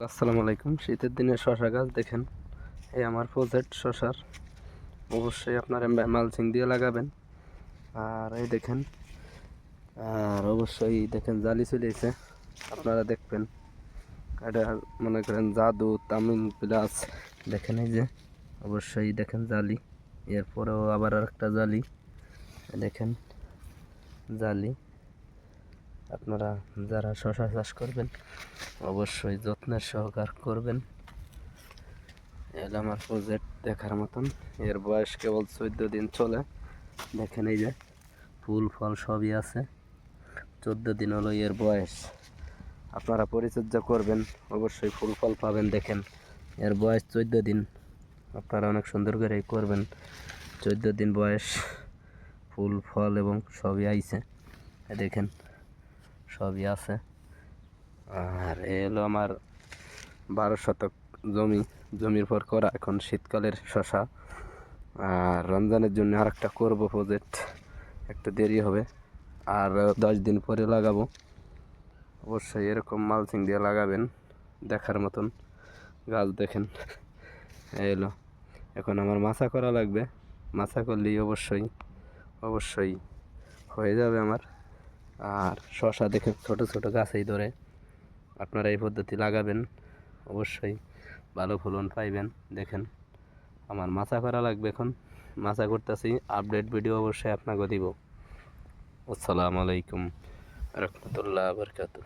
আসসালামু আলাইকুম। শীতের দিনে শশা গাছ দেখেন, এই আমার প্রজেক্ট শশার। অবশ্যই আপনারা মালচিং দিয়ে লাগাবেন। আর এই দেখেন, আর অবশ্যই দেখেন জালি চলেছে, আপনারা দেখবেন। এটা মনে করেন জাদু তামিল প্লাস। দেখেন এই যে অবশ্যই দেখেন জালি, এরপরেও আবার আরেকটা জালি দেখেন, জালি। আপনারা যারা শশা চাষ করবেন অবশ্যই যত্নের সহকার করবেন। এটা আমার প্রজেক্ট দেখার মতন। এর বয়স কেবল 14 দিন চলে। দেখেন এই যে ফুল ফল সবই আছে। 14 দিন হলো এর বয়স। আপনারা পরিচর্যা করবেন, অবশ্যই ফুল ফল পাবেন। দেখেন এর বয়স 14 দিন। আপনারা অনেক সুন্দর করে করবেন। 14 দিন বয়স, ফুল ফল এবং সবই আইছে। দেখেন সবই আছে। আর এ হলো আমার 12 শতক জমির পর করা এখন শীতকালের শশা। আর রমজানের জন্য আর একটা করবো প্রজেক্ট, একটু দেরি হবে। আর 10 দিন পরে লাগাবো। অবশ্যই এরকম মালচিং দিয়ে লাগাবেন। দেখার মতন গাছ দেখেন এলো। এখন আমার মাছা করা লাগবে, মাছা করলেই অবশ্যই হয়ে যাবে আমার। আর শশা দেখে ছোট ছোট গাছেই ধরে। আপনারা এই পদ্ধতি লাগাবেন, অবশ্যই ভালো ফলন পাইবেন। দেখেন আমার মাছা করা লাগবে, এখন মাছা করতেছি। আপডেট ভিডিও অবশ্যই আপনাকে দিব। আসসালামু আলাইকুম রহমতুল্লাহ বরকাতুহ।